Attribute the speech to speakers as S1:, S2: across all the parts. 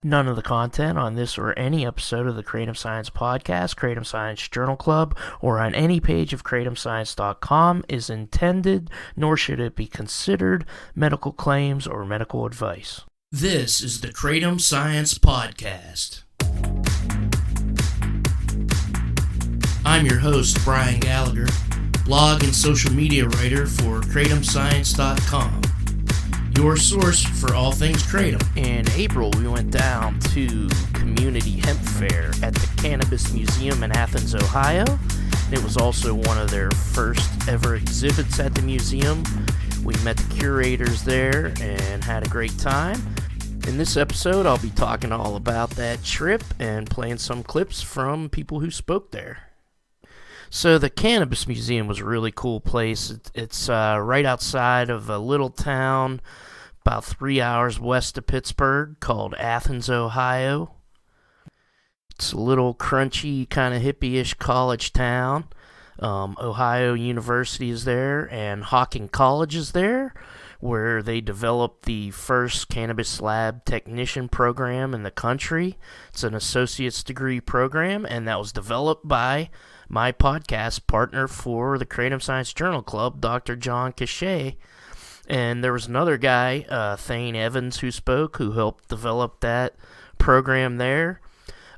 S1: None of the content on this or any episode of the Kratom Science Podcast, Kratom Science Journal Club, or on any page of KratomScience.com is intended, nor should it be considered, medical claims or medical advice. This is the Kratom Science Podcast. I'm your host, Brian Gallagher, blog and social media writer for KratomScience.com. Your source for all things Kratom. In April, we went down to Community Hemp Fair at the Cannabis Museum in Athens, Ohio. It was also one of their first ever exhibits at the museum. We met the curators there and had a great time. In this episode, I'll be talking all about that trip and playing some clips from people who spoke there. So the Cannabis Museum was a really cool place. It's right outside of a little town about 3 hours west of Pittsburgh called Athens, Ohio. It's a little crunchy, kind of hippie-ish college town. Ohio University is there, and Hawking College is there, where they developed the first cannabis lab technician program in the country. It's an associate's degree program, and that was developed by my podcast partner for the Kratom Science Journal Club, Dr. Jon Cachat. And there was another guy, Thane Evans, who spoke, who helped develop that program there.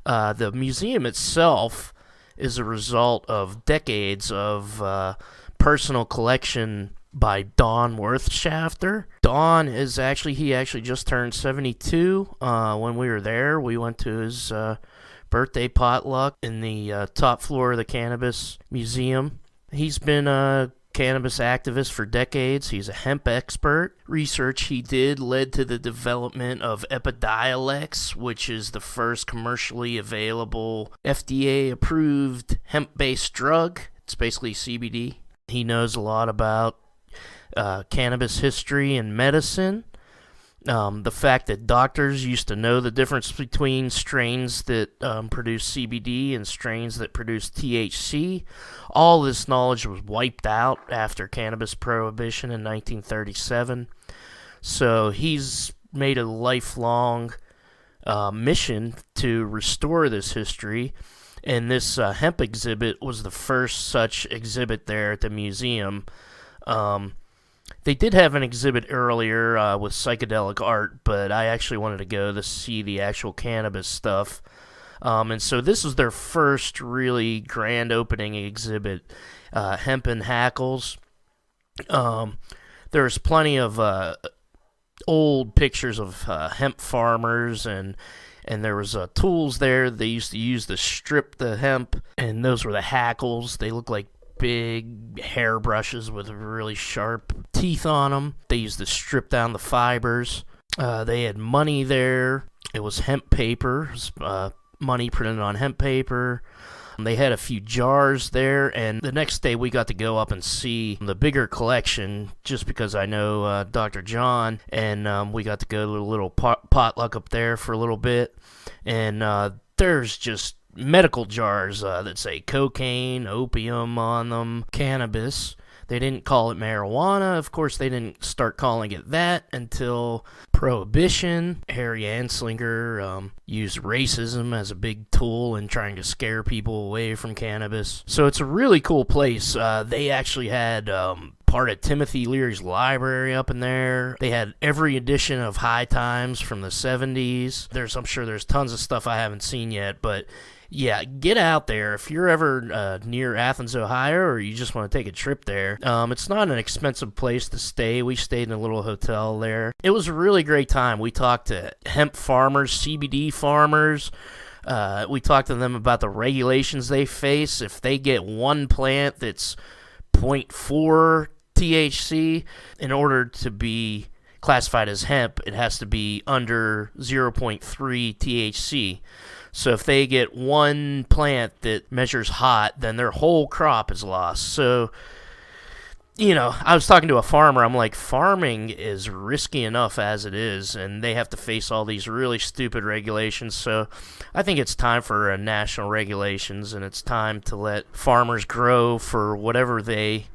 S1: The museum itself is a result of decades of personal collection by Don Wirtshafter. Don is he actually just turned 72 when we were there. We went to his birthday potluck in the top floor of the Cannabis Museum. He's been a cannabis activist for decades. He's a hemp expert. Research he did led to the development of Epidiolex, which is the first commercially available FDA-approved hemp-based drug. It's basically CBD. He knows a lot about cannabis history and medicine. The fact that doctors used to know the difference between strains that produce CBD and strains that produce THC. All this knowledge was wiped out after cannabis prohibition in 1937. So he's made a lifelong mission to restore this history. And this hemp exhibit was the first such exhibit there at the museum. They did have an exhibit earlier with psychedelic art, but I actually wanted to go to see the actual cannabis stuff. And so this was their first really grand opening exhibit, Hemp and Hackles. There's plenty of old pictures of hemp farmers, and there was tools there they used to use to strip the hemp, and those were the hackles. They look like big hairbrushes with really sharp teeth on them. They used to strip down the fibers. They had money there. It was hemp paper, money printed on hemp paper. They had a few jars there, and the next day we got to go up and see the bigger collection just because I know Dr. Jon, and we got to go to a little potluck up there for a little bit, and there's just medical jars that say cocaine, opium on them, cannabis. They didn't call it marijuana. Of course, they didn't start calling it that until Prohibition. Harry Anslinger used racism as a big tool in trying to scare people away from cannabis. So it's a really cool place. They actually had part of Timothy Leary's library up in there. They had every edition of High Times from the 70s. I'm sure there's tons of stuff I haven't seen yet, but yeah, get out there. If you're ever near Athens, Ohio, or you just want to take a trip there, it's not an expensive place to stay. We stayed in a little hotel there. It was a really great time. We talked to hemp farmers, CBD farmers. We talked to them about the regulations they face. If they get one plant that's 0.4 THC, in order to be classified as hemp, it has to be under 0.3 THC. So if they get one plant that measures hot, then their whole crop is lost. So, I was talking to a farmer. I'm like, farming is risky enough as it is, and they have to face all these really stupid regulations. So I think it's time for national regulations, and it's time to let farmers grow for whatever they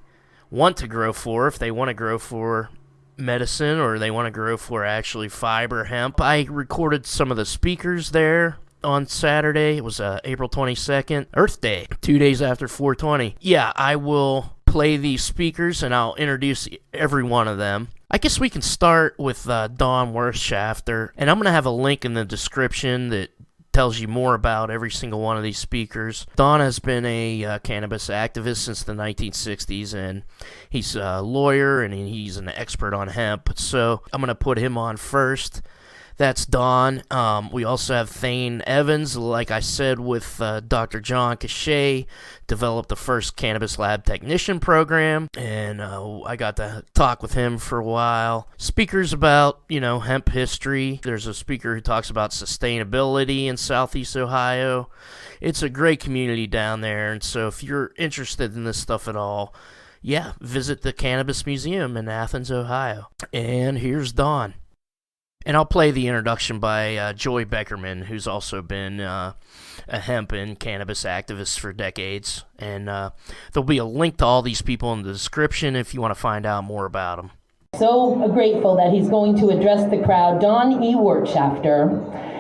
S1: want to grow for. If they want to grow for medicine or they want to grow for actually fiber hemp. I recorded some of the speakers there on Saturday. It was April 22nd, Earth Day, 2 days after 420. Yeah, I will play these speakers and I'll introduce every one of them. I guess we can start with Don Wirtshafter, and I'm going to have a link in the description that tells you more about every single one of these speakers. Don has been a cannabis activist since the 1960s, and he's a lawyer and he's an expert on hemp. So I'm going to put him on first. That's Don. We also have Thane Evans, like I said, with Dr. Jon Cachat, developed the first cannabis lab technician program, and I got to talk with him for a while. Speakers about, hemp history. There's a speaker who talks about sustainability in Southeast Ohio. It's a great community down there, and so if you're interested in this stuff at all, yeah, visit the Cannabis Museum in Athens, Ohio. And here's Don. And I'll play the introduction by Joy Beckerman, who's also been a hemp and cannabis activist for decades. And there'll be a link to all these people in the description if you want to find out more about them.
S2: So grateful that he's going to address the crowd. Don Wirtshafter.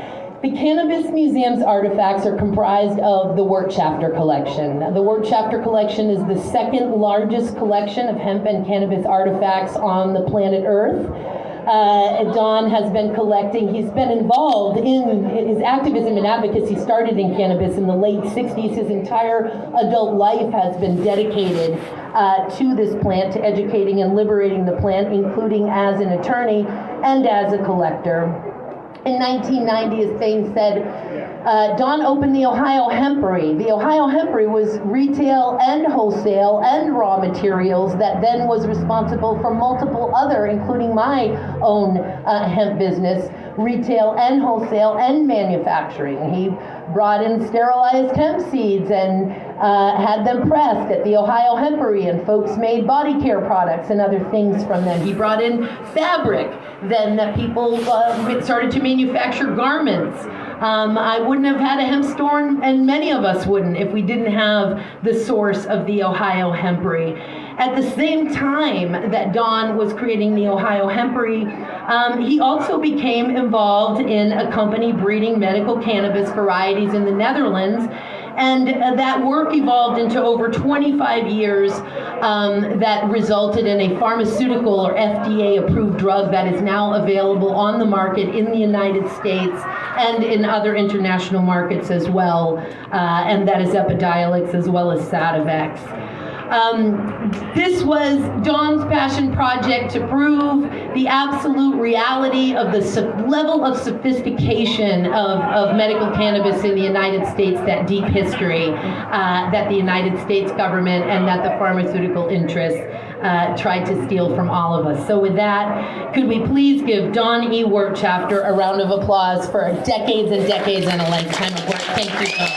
S2: The Cannabis Museum's artifacts are comprised of the Wirtshafter collection. The Wirtshafter collection is the second largest collection of hemp and cannabis artifacts on the planet Earth. Don has been collecting. He's been involved in his activism and advocacy. Started in cannabis in the late 60s. His entire adult life has been dedicated to this plant, to educating and liberating the plant, including as an attorney and as a collector. In 1990, as Thane said, Don opened the Ohio Hempery. The Ohio Hempery was retail and wholesale and raw materials that then was responsible for multiple other, including my own hemp business, retail and wholesale and manufacturing. He brought in sterilized hemp seeds and had them pressed at the Ohio Hempery, and folks made body care products and other things from them. He brought in fabric then that people started to manufacture garments. I wouldn't have had a hemp store, and many of us wouldn't, if we didn't have the source of the Ohio Hempery. At the same time that Don was creating the Ohio Hempery, he also became involved in a company breeding medical cannabis varieties in the Netherlands. And that work evolved into over 25 years that resulted in a pharmaceutical or FDA-approved drug that is now available on the market in the United States and in other international markets as well, and that is Epidiolex as well as Sativex. This was Don's passion project to prove the absolute reality of the level of sophistication of medical cannabis in the United States, that deep history that the United States government and that the pharmaceutical interests tried to steal from all of us. So with that, could we please give Don Wirtshafter a round of applause for decades and decades and a lifetime of work. Thank you, Don.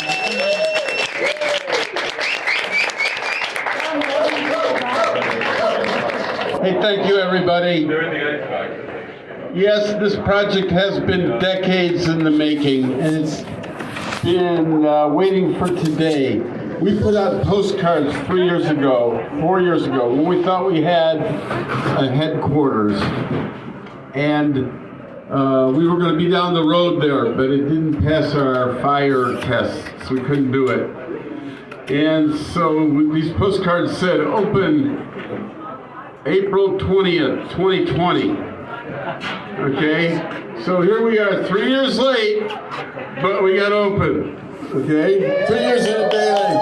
S3: Hey, thank you, everybody. Yes, this project has been decades in the making, and it's been waiting for today. We put out postcards 4 years ago, when we thought we had a headquarters, and we were going to be down the road there, but it didn't pass our fire tests, so we couldn't do it. And so these postcards said, open April 20th, 2020. Okay? So here we are, 3 years late, but we got open. Okay? 3 years and a day late.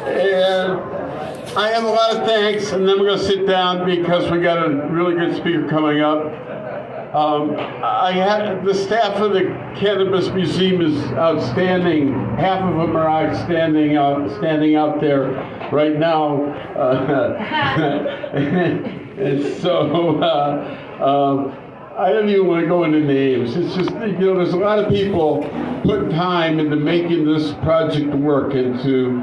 S3: And I have a lot of thanks, and then we're going to sit down because we got a really good speaker coming up. The staff of the Cannabis Museum is outstanding. Half of them are standing out there right now. And so I don't even want to go into names. It's just, there's a lot of people putting time into making this project work, into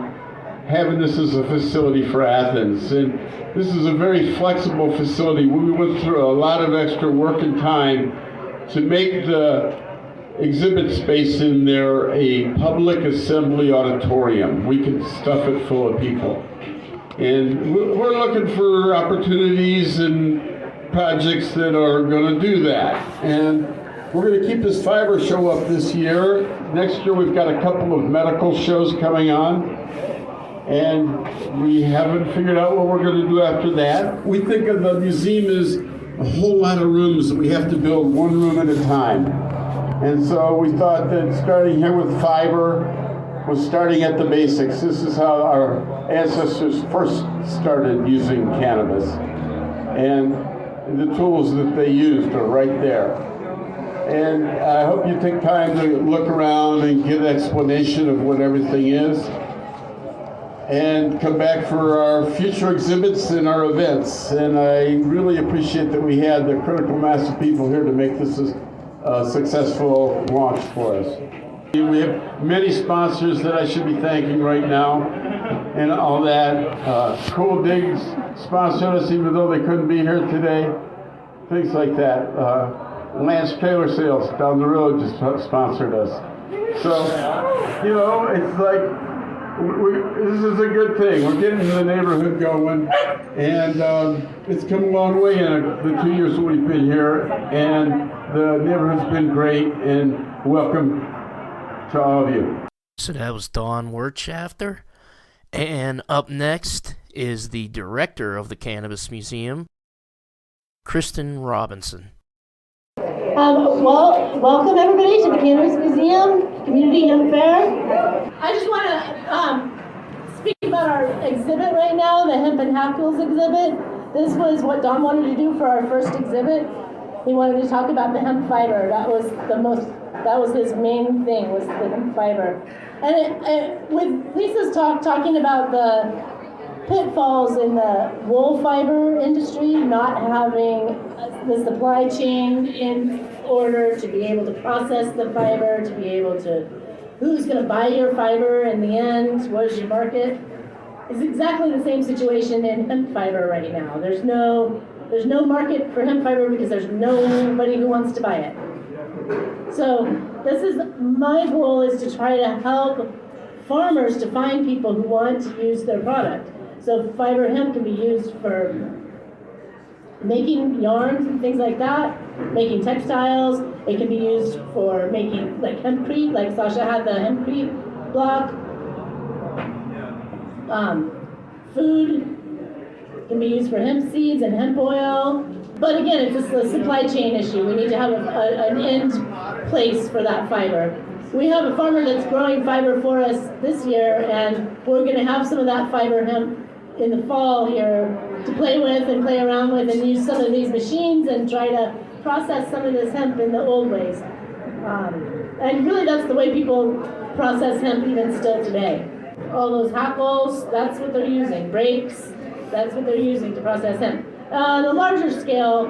S3: having this as a facility for Athens. And this is a very flexible facility. We went through a lot of extra work and time to make the exhibit space in there a public assembly auditorium. We could stuff it full of people. And we're looking for opportunities and projects that are going to do that. And we're going to keep this fiber show up this year. Next year we've got a couple of medical shows coming on. And we haven't figured out what we're going to do after that. We think of the museum as a whole lot of rooms that we have to build one room at a time. And so we thought that starting here with fiber was starting at the basics. This is how our ancestors first started using cannabis. And the tools that they used are right there. And I hope you take time to look around and get an explanation of what everything is. And come back for our future exhibits and our events. And I really appreciate that we had the critical mass of people here to make this a successful launch for us. We have many sponsors that I should be thanking right now and all that. Cool Digs sponsored us even though they couldn't be here today. Things like that. Lance Trailer Sales down the road just sponsored us. So, you know, it's like, this is a good thing. We're getting the neighborhood going, and it's come a long way in the 2 years that we've been here, and the neighborhood's been great, and welcome to all of you.
S1: So that was Don Wirtshafter. And up next is the director of the Cannabis Museum, Kristyn Robinson.
S4: Well, welcome everybody to the Cannabis Museum Community Hemp Fair. I just want to speak about our exhibit right now, the Hemp and Hackles exhibit. This was what Don wanted to do for our first exhibit. He wanted to talk about the hemp fiber. That was his main thing, was the hemp fiber. And with Lisa's talking about the pitfalls in the wool fiber industry, not having the supply chain in order to be able to process the fiber, to be able to, who's going to buy your fiber in the end, where's your market, is exactly the same situation in hemp fiber right now. There's no market for hemp fiber because there's nobody who wants to buy it. So this is, my goal is to try to help farmers to find people who want to use their product. So fiber hemp can be used for making yarns and things like that, making textiles. It can be used for making like hempcrete, like Sasha had the hempcrete block. Food can be used for hemp seeds and hemp oil. But again, it's just a supply chain issue. We need to have an end place for that fiber. We have a farmer that's growing fiber for us this year, and we're going to have some of that fiber hemp in the fall here to play with and play around with and use some of these machines and try to process some of this hemp in the old ways. And really that's the way people process hemp even still today. All those hackles, that's what they're using. Brakes, that's what they're using to process hemp. The larger scale,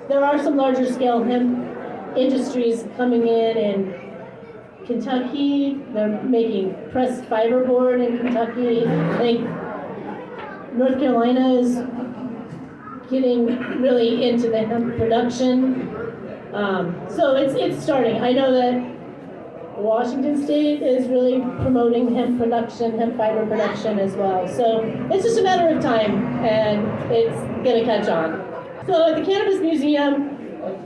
S4: there are some larger scale hemp industries coming in Kentucky. They're making pressed fiberboard in Kentucky. I think North Carolina is getting really into the hemp production. So it's starting. I know that Washington State is really promoting hemp production, hemp fiber production as well. So it's just a matter of time, and it's gonna catch on. So at the Cannabis Museum,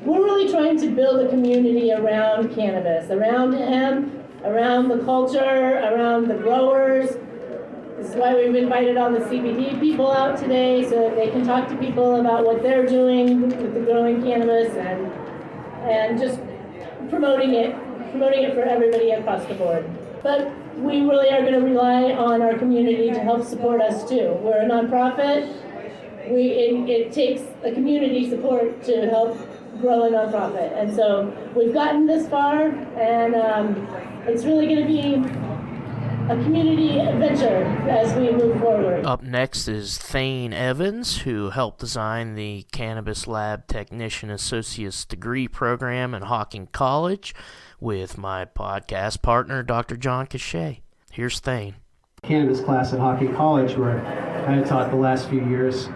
S4: we're really trying to build a community around cannabis, around hemp, around the culture, around the growers. This is why we've invited all the CBD people out today, so that they can talk to people about what they're doing with the growing cannabis and just promoting it for everybody across the board. But we really are going to rely on our community to help support us too. We're a nonprofit. It takes a community support to help grow a nonprofit. And so we've gotten this far, and it's really going to be a community adventure as we move forward.
S1: Up next is Thane Evans, who helped design the Cannabis Lab Technician Associate's degree program at Hocking College with my podcast partner, Dr. Jon Cachat. Here's Thane.
S5: Cannabis class at Hocking College, where I had taught the last few years.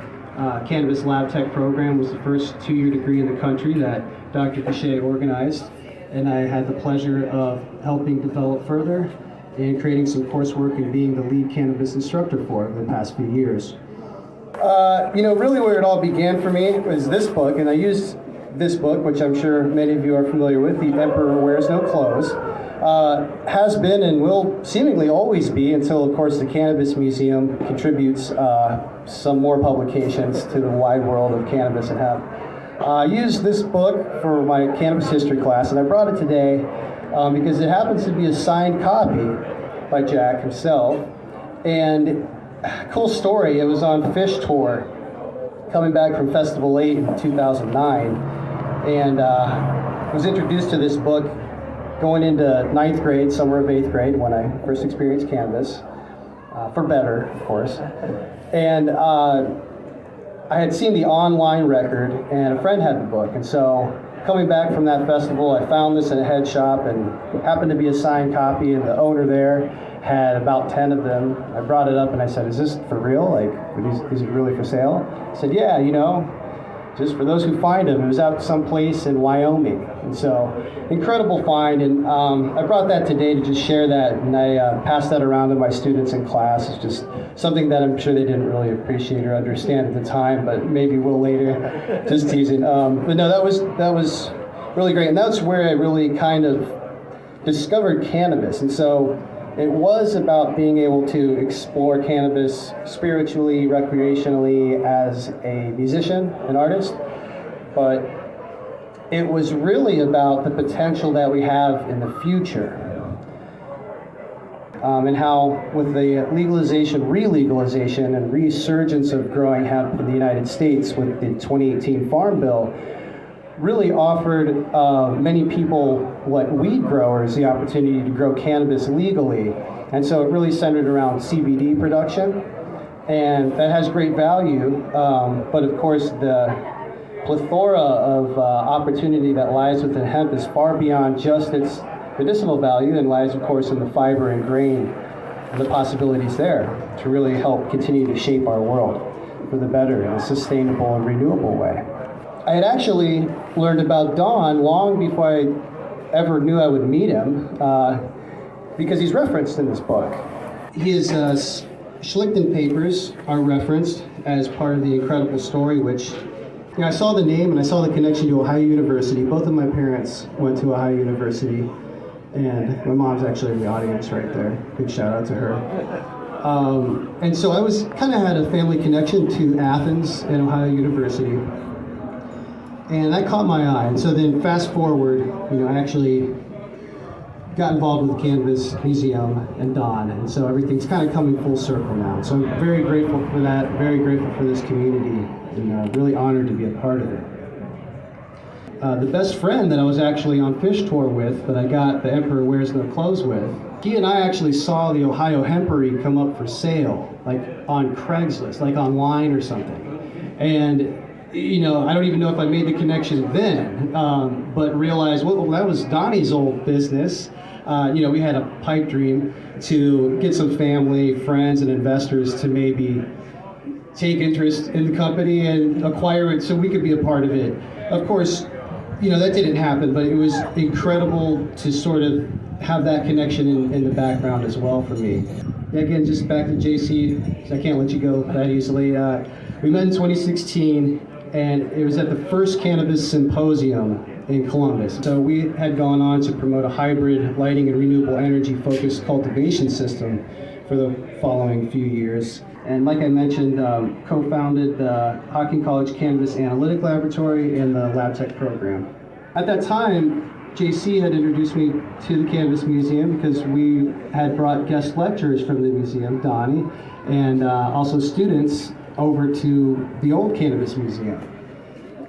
S5: Cannabis Lab Tech program was the first 2-year degree in the country that Dr. Cachat organized, and I had the pleasure of helping develop further. and creating some coursework and being the lead cannabis instructor for the past few years. Really where it all began for me was this book, and I used this book, which I'm sure many of you are familiar with, The Emperor Wears No Clothes. Has been and will seemingly always be until, of course, the Cannabis Museum contributes some more publications to the wide world of cannabis and hemp. I used this book for my cannabis history class, and I brought it today because it happens to be a signed copy by Jack himself. And cool story, it was on Fish Tour, coming back from Festival 8 in 2009, and was introduced to this book going into 9th grade, summer of 8th grade, when I first experienced cannabis, for better, of course. And I had seen the online record, and a friend had the book, and so coming back from that festival, I found this in a head shop, and happened to be a signed copy, and the owner there had about 10 of them. I brought it up and I said, "Is this for real? Like, is it really for sale?" He said, "Yeah, just for those who find them." It was out someplace in Wyoming. And so, incredible find. And I brought that today to just share that. And I passed that around to my students in class. It's just something that I'm sure they didn't really appreciate or understand at the time, but maybe will later. Just teasing. But no, that was really great. And that's where I really kind of discovered cannabis. And so, it was about being able to explore cannabis spiritually, recreationally, as a musician, an artist, but it was really about the potential that we have in the future, and how with the legalization, re-legalization, and resurgence of growing hemp in the United States with the 2018 Farm Bill, really offered many people, like weed growers, the opportunity to grow cannabis legally. And so it really centered around CBD production, and that has great value, but of course the plethora of opportunity that lies within hemp is far beyond just its medicinal value, and lies of course in the fiber and grain and the possibilities there to really help continue to shape our world for the better in a sustainable and renewable way. I had actually learned about Don long before I ever knew I would meet him, because he's referenced in this book. His Schlichten papers are referenced as part of the incredible story, which I saw the name and I saw the connection to Ohio University. Both of my parents went to Ohio University, and my mom's actually in the audience right there. Big shout out to her. And so I was kind of had a family connection to Athens and Ohio University. And that caught my eye. And so then fast forward, I actually got involved with the Cannabis Museum and Don. And so everything's kind of coming full circle now. So I'm very grateful for that, very grateful for this community, and really honored to be a part of it. The best friend that I was actually on Fish Tour with, that I got The Emperor Wears No Clothes with, he and I actually saw the Ohio Hempery come up for sale, like on Craigslist, like online or something. And I don't even know if I made the connection then, but realized, well, that was Donnie's old business. We had a pipe dream to get some family, friends, and investors to maybe take interest in the company and acquire it so we could be a part of it. Of course, that didn't happen, but it was incredible to sort of have that connection in the background as well for me. Again, just back to JC, I can't let you go that easily. We met in 2016. And it was at the first Cannabis Symposium in Columbus. So we had gone on to promote a hybrid lighting and renewable energy focused cultivation system for the following few years. And like I mentioned, co-founded the Hocking College Cannabis Analytic Laboratory and the Lab Tech program. At that time, JC had introduced me to the Cannabis Museum because we had brought guest lecturers from the museum, Donnie, and also students over to the old Cannabis Museum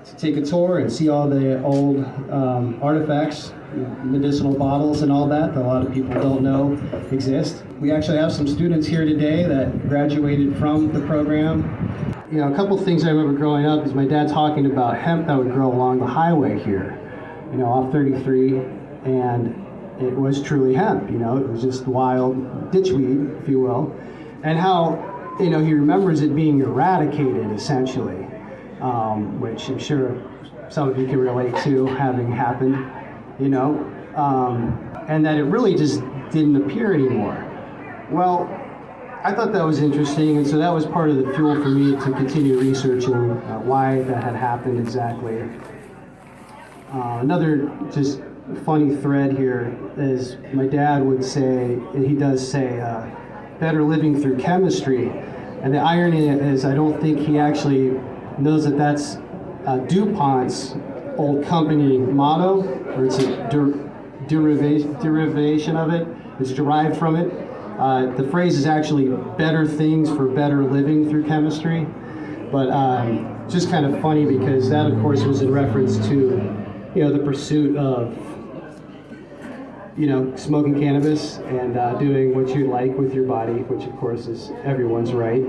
S5: to take a tour and see all the old artifacts, medicinal bottles and all that a lot of people don't know exist. We actually have some students here today that graduated from the program. A couple things I remember growing up is my dad talking about hemp that would grow along the highway here, off 33, and it was truly hemp, it was just wild ditchweed, if you will, and how he remembers it being eradicated, essentially, which I'm sure some of you can relate to having happened, and that it really just didn't appear anymore. Well, I thought that was interesting, and so that was part of the fuel for me to continue researching why that had happened exactly. Another just funny thread here is my dad would say, and he does say, better living through chemistry. And the irony is I don't think he actually knows that that's DuPont's old company motto, or it's a derivation of it. It's derived from it. The phrase is actually better things for better living through chemistry. But just kind of funny because that, of course, was in reference to, the pursuit of, smoking cannabis and doing what you like with your body, which, of course, is everyone's right.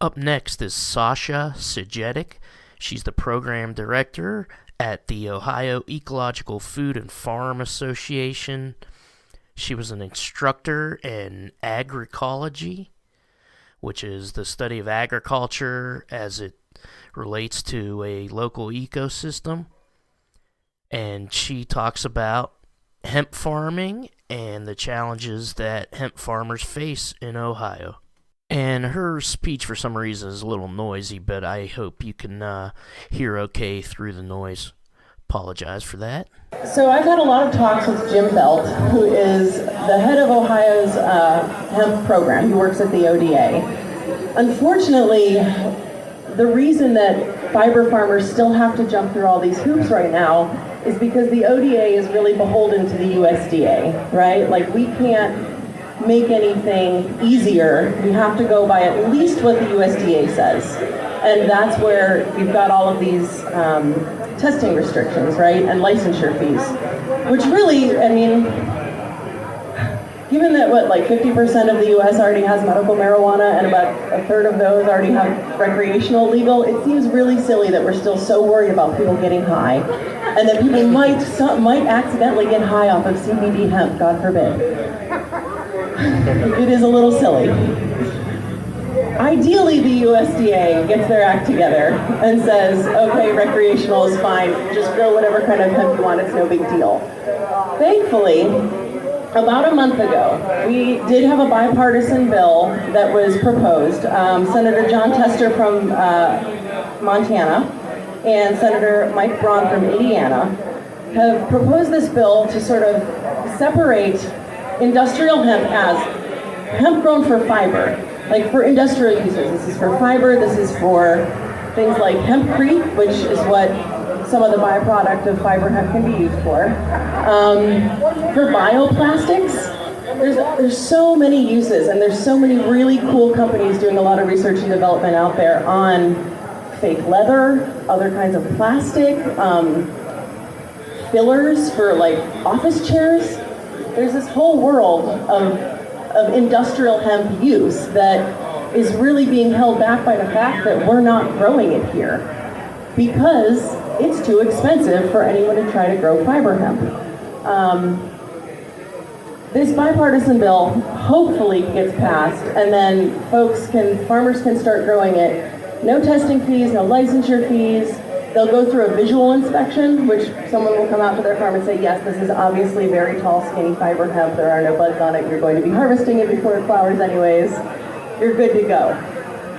S1: Up next is Sasha Sijetic. She's the program director at the Ohio Ecological Food and Farm Association. She was an instructor in agroecology, which is the study of agriculture as it relates to a local ecosystem. And she talks about hemp farming and the challenges that hemp farmers face in Ohio. And her speech, for some reason, is a little noisy, but I hope you can hear okay through the noise. Apologize for that.
S2: So I've had a lot of talks with Jim Belt, who is the head of Ohio's hemp program. He works at the ODA. Unfortunately, the reason that fiber farmers still have to jump through all these hoops right now is because the ODA is really beholden to the USDA, right? Like, we can't make anything easier. We have to go by at least what the USDA says. And that's where you've got all of these testing restrictions, right? And licensure fees, which really, given that 50% of the US already has medical marijuana and about a third of those already have recreational legal, it seems really silly that we're still so worried about people getting high and that people might accidentally get high off of CBD hemp, God forbid. It is a little silly. Ideally, the USDA gets their act together and says, okay, recreational is fine, just grow whatever kind of hemp you want, it's no big deal. Thankfully, about a month ago, we did have a bipartisan bill that was proposed. Senator Jon Tester from Montana and Senator Mike Braun from Indiana have proposed this bill to sort of separate industrial hemp as hemp grown for fiber, like for industrial uses. This is for fiber, this is for things like hempcrete, which is what some of the byproduct of fiber hemp can be used for. For bioplastics, there's so many uses, and there's so many really cool companies doing a lot of research and development out there on fake leather, other kinds of plastic, fillers for like office chairs. There's this whole world of industrial hemp use that is really being held back by the fact that we're not growing it here because it's too expensive for anyone to try to grow fiber hemp. This bipartisan bill hopefully gets passed, and then farmers can start growing it. No testing fees, no licensure fees. They'll go through a visual inspection, which someone will come out to their farm and say, yes, this is obviously very tall, skinny fiber hemp. There are no buds on it. You're going to be harvesting it before it flowers anyways. You're good to go.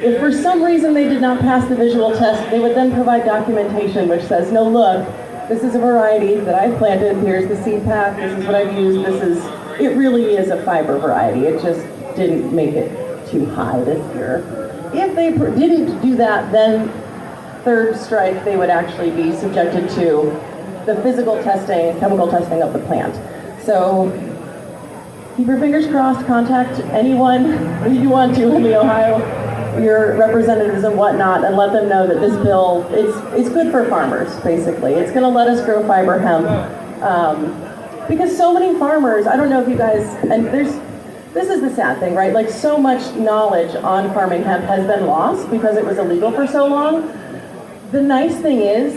S2: If for some reason they did not pass the visual test, they would then provide documentation which says, no, look, this is a variety that I've planted. Here's the seed pack. This is what I've used. It really is a fiber variety. It just didn't make it too high this year. If they didn't do that, then third strike, they would actually be subjected to the physical testing, chemical testing of the plant. So keep your fingers crossed, contact anyone that you want to in the Ohio, your representatives and whatnot, and let them know that this bill, it's good for farmers, basically. It's gonna let us grow fiber hemp. Because so many farmers, I don't know if you guys, and this is the sad thing, right? Like, so much knowledge on farming hemp has been lost because it was illegal for so long. The nice thing is,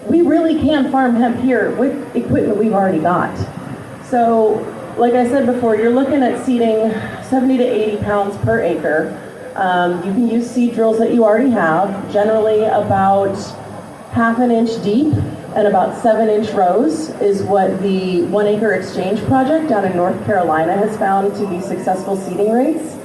S2: we really can farm hemp here with equipment we've already got. So, like I said before, you're looking at seeding 70 to 80 pounds per acre. You can use seed drills that you already have, generally about 1/2 inch deep,
S6: and about 7-inch rows is what the 1 Acre Exchange project down in North Carolina has found to be successful seeding rates.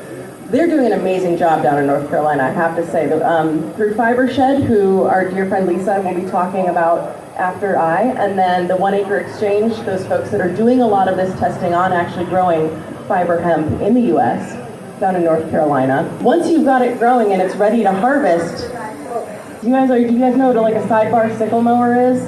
S6: They're doing an amazing job down in North Carolina, I have to say. Through Fibershed, who our dear friend Lisa will be talking about after and then the 1 Acre Exchange, those folks that are doing a lot of this testing on actually growing fiber hemp in the US, down in North Carolina. Once you've got it growing and it's ready to harvest, do you guys know what like a sidebar sickle mower is?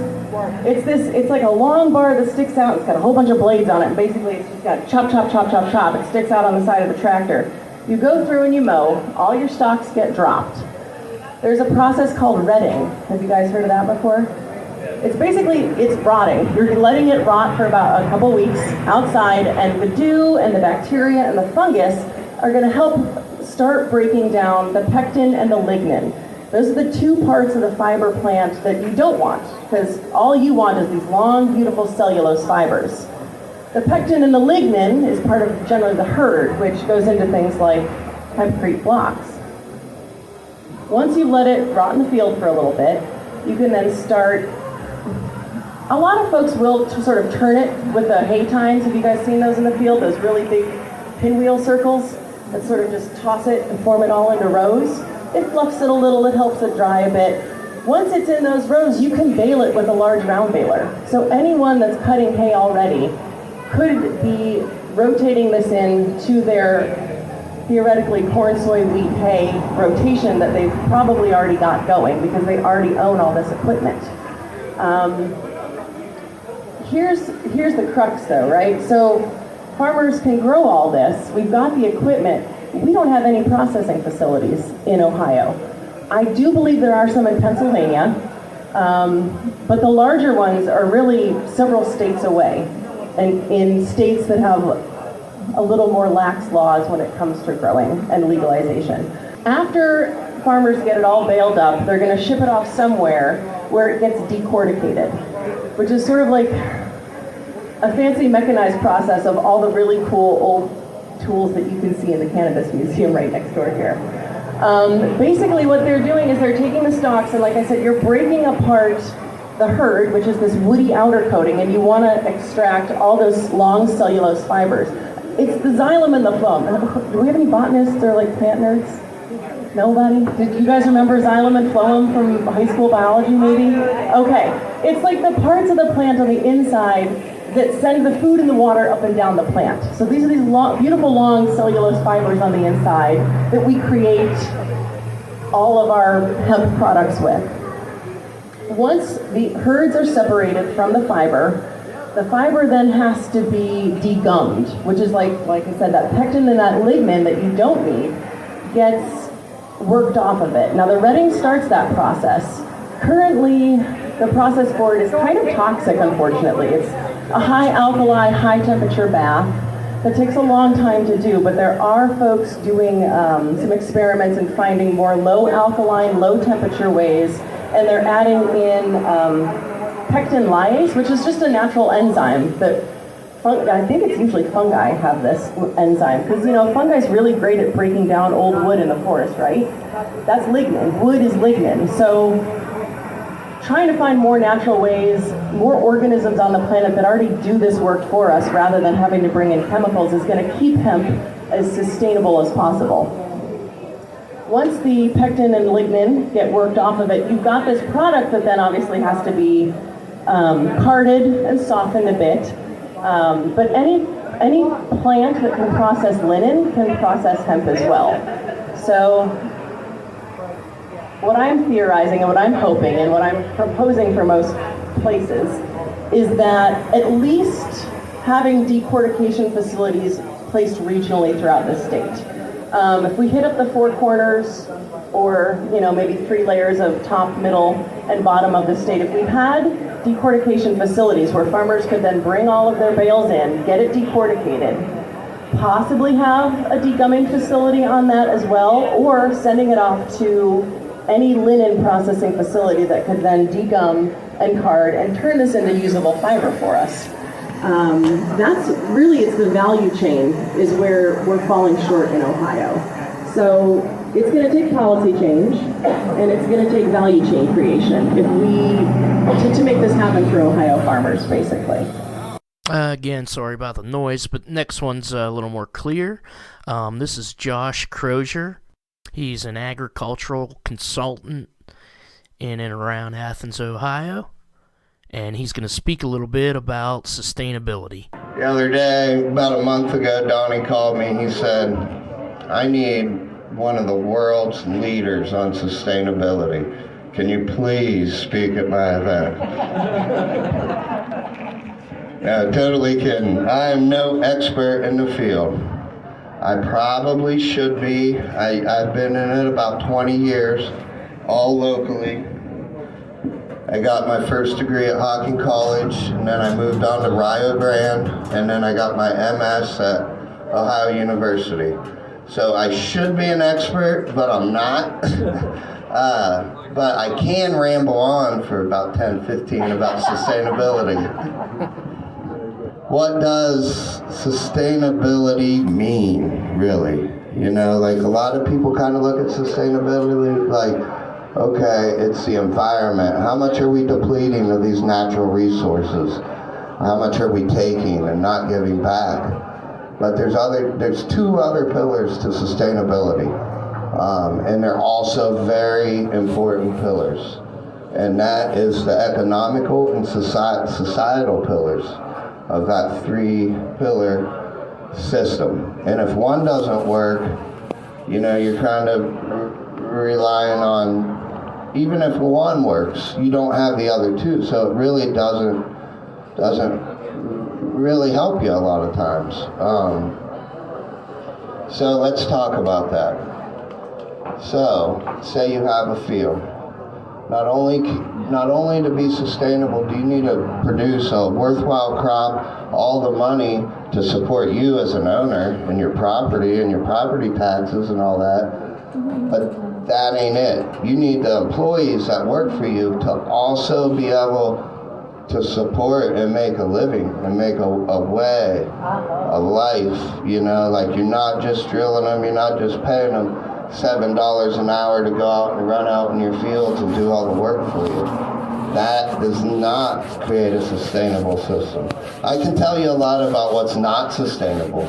S6: It's like a long bar that sticks out. It's got a whole bunch of blades on it, and basically it's just got chop, chop, chop, chop, chop. It sticks out on the side of the tractor. You go through and you mow, all your stalks get dropped. There's a process called retting. Have you guys heard of that before? It's rotting. You're letting it rot for about a couple weeks outside, and the dew and the bacteria and the fungus are gonna help start breaking down the pectin and the lignin. Those are the two parts of the fiber plant that you don't want, because all you want is these long, beautiful cellulose fibers. The pectin and the lignin is part of generally the herd, which goes into things like hempcrete blocks. Once you let it rot in the field for a little bit, you can then start. A lot of folks will sort of turn it with the hay tines. Have you guys seen those in the field? Those really big pinwheel circles that sort of just toss it and form it all into rows. It fluffs it a little, it helps it dry a bit. Once it's in those rows, you can bale it with a large round baler. So anyone that's cutting hay already could be rotating this into their theoretically corn, soy, wheat, hay rotation that they've probably already got going because they already own all this equipment. Here's the crux though, right? So farmers can grow all this. We've got the equipment. We don't have any processing facilities in Ohio. I do believe there are some in Pennsylvania, but the larger ones are really several states away, and in states that have a little more lax laws when it comes to growing and legalization. After farmers get it all baled up, they're going to ship it off somewhere where it gets decorticated, which is sort of like a fancy mechanized process of all the really cool old tools that you can see in the Cannabis Museum right next door here. Basically what they're doing is they're taking the stalks, and like I said, you're breaking apart the herd, which is this woody outer coating, and you want to extract all those long cellulose fibers. It's the xylem and the phloem. Do we have any botanists or like plant nerds? Nobody? Did you guys remember xylem and phloem from high school biology maybe? Okay. It's like the parts of the plant on the inside that send the food and the water up and down the plant. So these are these beautiful long cellulose fibers on the inside that we create all of our hemp products with. Once the herds are separated from the fiber then has to be degummed, which is like I said, that pectin and that lignin that you don't need gets worked off of it. Now the retting starts that process. Currently, the process for it is kind of toxic, unfortunately. It's a high alkali, high temperature bath that takes a long time to do, but there are folks doing some experiments and finding more low alkaline, low temperature ways, and they're adding in pectin lyase, which is just a natural enzyme that I think it's usually fungi have this enzyme, because fungi is really great at breaking down old wood in the forest, right? That's lignin. Wood is lignin. So trying to find more natural ways, more organisms on the planet that already do this work for us rather than having to bring in chemicals is going to keep hemp as sustainable as possible. Once the pectin and lignin get worked off of it, you've got this product that then obviously has to be carded and softened a bit. But any plant that can process linen can process hemp as well. So what I'm theorizing and what I'm hoping and what I'm proposing for most places is that at least having decortication facilities placed regionally throughout the state. If we hit up the four corners or maybe 3 layers of top, middle, and bottom of the state, if we had decortication facilities where farmers could then bring all of their bales in, get it decorticated, possibly have a degumming facility on that as well, or sending it off to any linen processing facility that could then degum and card and turn this into usable fiber for us. That's really, it's the value chain is where we're falling short in Ohio. So It's going to take policy change, and it's going to take value chain creation to make this happen for Ohio farmers, basically.
S1: Again, sorry about the noise, but next one's a little more clear. This is Josh Crozier. He's an agricultural consultant in and around Athens, Ohio, and he's going to speak a little bit about sustainability.
S7: The other day, about a month ago, Donnie called me. He said, I need one of the world's leaders on sustainability. Can you please speak at my event? No, totally kidding. I am no expert in the field. I probably should be. I've been in it about 20 years, all locally. I got my first degree at Hocking College, and then I moved on to Rio Grande, and then I got my MS at Ohio University. So I should be an expert, but I'm not. But I can ramble on for about 10, 15 about sustainability. What does sustainability mean, really? You know, like a lot of people kind of look at sustainability like, okay, it's the environment. How much are we depleting of these natural resources? How much are we taking and not giving back? But there's two other pillars to sustainability, and they're also very important pillars. And that is the economical and societal pillars of that three-pillar system. And if one doesn't work, you know, you're kind of relying on, even if one works, you don't have the other two. So it really doesn't really help you a lot of times. So let's talk about that. So, say you have a field. Not only to be sustainable do you need to produce a worthwhile crop, all the money to support you as an owner and your property taxes and all that, but that ain't it. You need the employees that work for you to also be able to support and make a living and make a way, a life, you know, like you're not just drilling them, you're not just paying them $7 an hour to go out and run out in your fields and do all the work for you. That does not create a sustainable system. I can tell you a lot about what's not sustainable.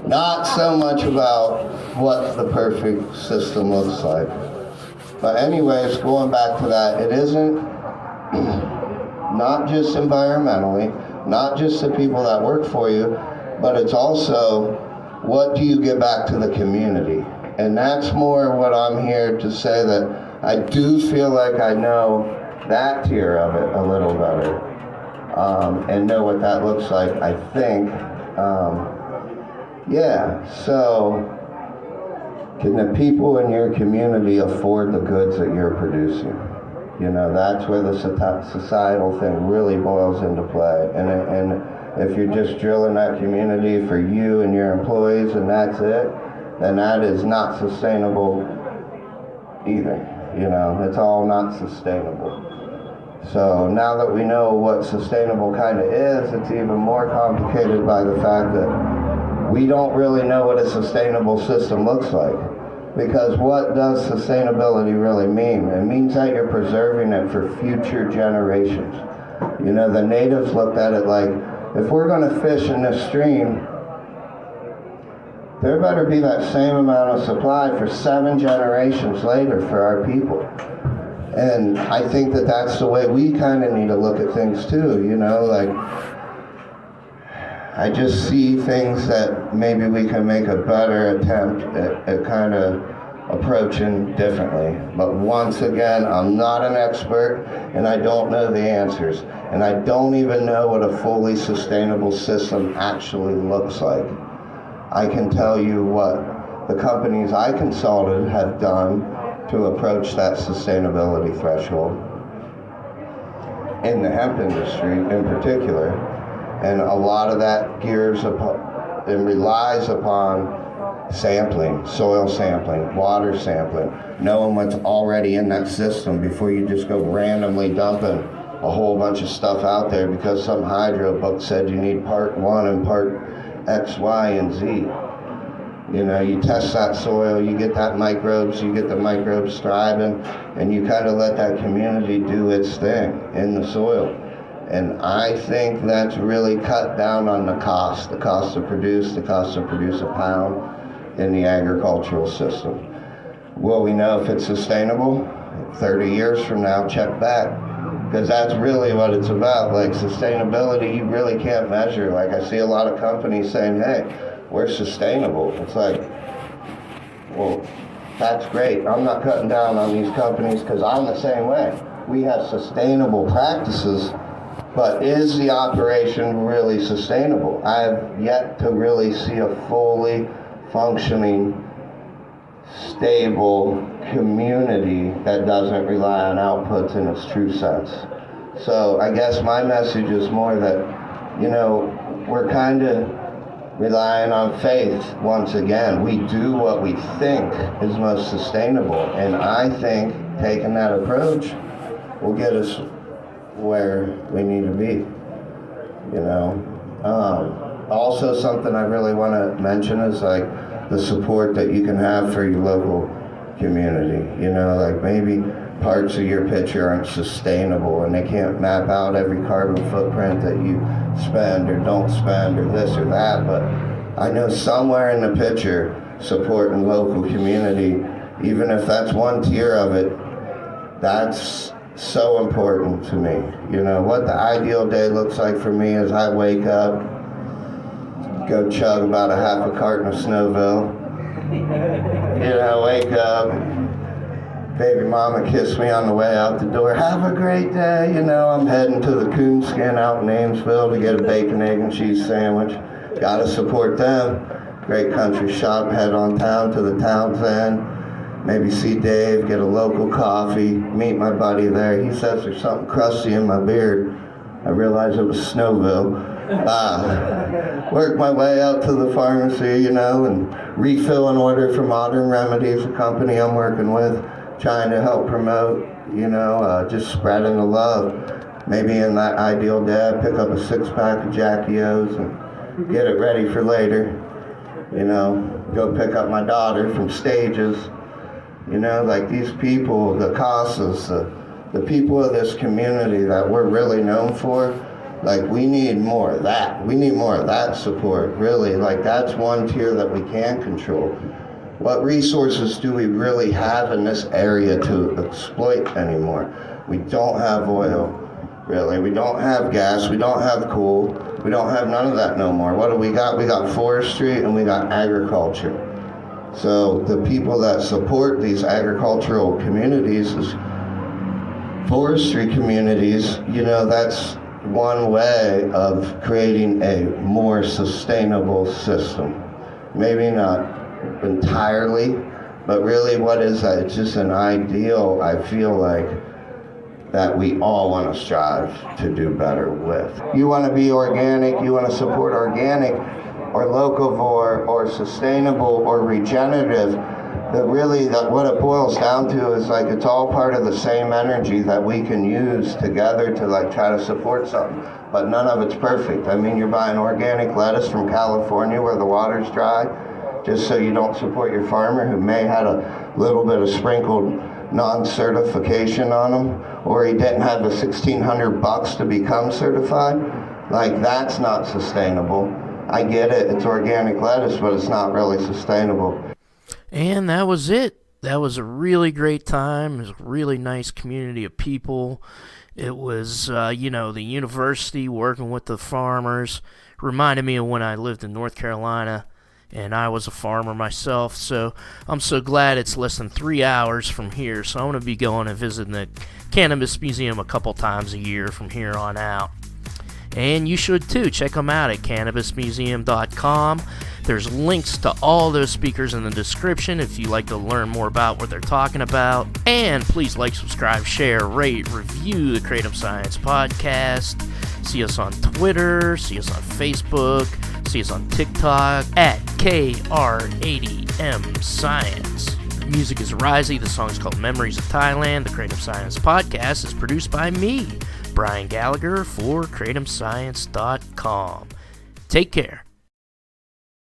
S7: Not so much about what the perfect system looks like. But anyways, going back to that, it isn't not just environmentally, not just the people that work for you, but it's also what do you give back to the community? And that's more what I'm here to say, that I do feel like I know that tier of it a little better, and know what that looks like, I think. So can the people in your community afford the goods that you're producing? You know, that's where the societal thing really boils into play. And if you're just drilling that community for you and your employees and that's it, then that is not sustainable either. You know, it's all not sustainable. So now that we know what sustainable kind of is, it's even more complicated by the fact that we don't really know what a sustainable system looks like. Because what does sustainability really mean? It means that you're preserving it for future generations. You know, the natives looked at it like, if we're going to fish in this stream, there better be that same amount of supply for 7 generations later for our people. And I think that that's the way we kind of need to look at things too, you know, like, I just see things that maybe we can make a better attempt at kind of approaching differently. But once again, I'm not an expert and I don't know the answers. And I don't even know what a fully sustainable system actually looks like. I can tell you what the companies I consulted have done to approach that sustainability threshold in the hemp industry in particular. And a lot of that gears upon and relies upon sampling, soil sampling, water sampling, knowing what's already in that system before you just go randomly dumping a whole bunch of stuff out there because some hydro book said you need part 1 and part X, Y, and Z. You know, you test that soil, you get that microbes, you get the microbes thriving, and you kind of let that community do its thing in the soil. And I think that's really cut down on the cost to produce a pound in the agricultural system. Will we know if it's sustainable? 30 years from now, check back. Because that's really what it's about. Like, sustainability, you really can't measure. Like, I see a lot of companies saying, hey, we're sustainable. It's like, well, that's great. I'm not cutting down on these companies because I'm the same way. We have sustainable practices, but is the operation really sustainable? I have yet to really see a fully functioning, stable community that doesn't rely on outputs in its true sense. So I guess my message is more that, you know, we're kind of relying on faith once again. We do what we think is most sustainable, and I think taking that approach will get us where we need to be, you know. Also, something I really want to mention is like the support that you can have for your local community. You know, like maybe parts of your picture aren't sustainable and they can't map out every carbon footprint that you spend or don't spend or this or that, but I know somewhere in the picture supporting local community, even if that's one tier of it, that's so important to me. You know, what the ideal day looks like for me is I wake up, go chug about a half a carton of Snowville, you know, wake up, baby mama kiss me on the way out the door, have a great day, you know, I'm heading to the Coonskin out in Amesville to get a bacon, egg, and cheese sandwich. Gotta support them. Great country shop, head on down to the town's end, maybe see Dave, get a local coffee, meet my buddy there. He says there's something crusty in my beard. I realized it was Snowville. Work my way out to the pharmacy, you know, and refill an order for Modern Remedies, a company I'm working with, trying to help promote, you know, just spreading the love. Maybe in that ideal day, I pick up a 6-pack of Jackie O's and get it ready for later. You know, go pick up my daughter from Stages. You know, like these people, the Casas, the people of this community that we're really known for, like we need more of that. We need more of that support, really. Like that's one tier that we can control. What resources do we really have in this area to exploit anymore? We don't have oil, really. We don't have gas. We don't have coal. We don't have none of that no more. What do we got? We got forestry and we got agriculture. So the people that support these agricultural communities is forestry communities. You know, that's one way of creating a more sustainable system. Maybe not entirely, but really what is that? It's just an ideal, I feel like, that we all want to strive to do better with. You want to be organic, you want to support organic or locavore or sustainable or regenerative, what it boils down to is like it's all part of the same energy that we can use together to like try to support something, but none of it's perfect. I mean, you're buying organic lettuce from California where the water's dry, just so you don't support your farmer who may have a little bit of sprinkled non-certification on him, or he didn't have the $1,600 to become certified. Like, that's not sustainable. I get it, it's organic lettuce, but it's not really sustainable.
S1: And that was it. That was a really great time. It was a really nice community of people. It was, the university working with the farmers. Reminded me of when I lived in North Carolina, and I was a farmer myself. So I'm so glad it's less than 3 hours from here. So I'm going to be going and visiting the Cannabis Museum a couple times a year from here on out. And you should too. Check them out at cannabismuseum.com. There's links to all those speakers in the description if you'd like to learn more about what they're talking about. And please like, subscribe, share, rate, review the Kratom Science Podcast. See us on Twitter, see us on Facebook, see us on TikTok at KR80M Science. The music is Risey. The song is called Memories of Thailand. The Kratom Science Podcast is produced by me, Brian Gallagher, for KratomScience.com. Take care.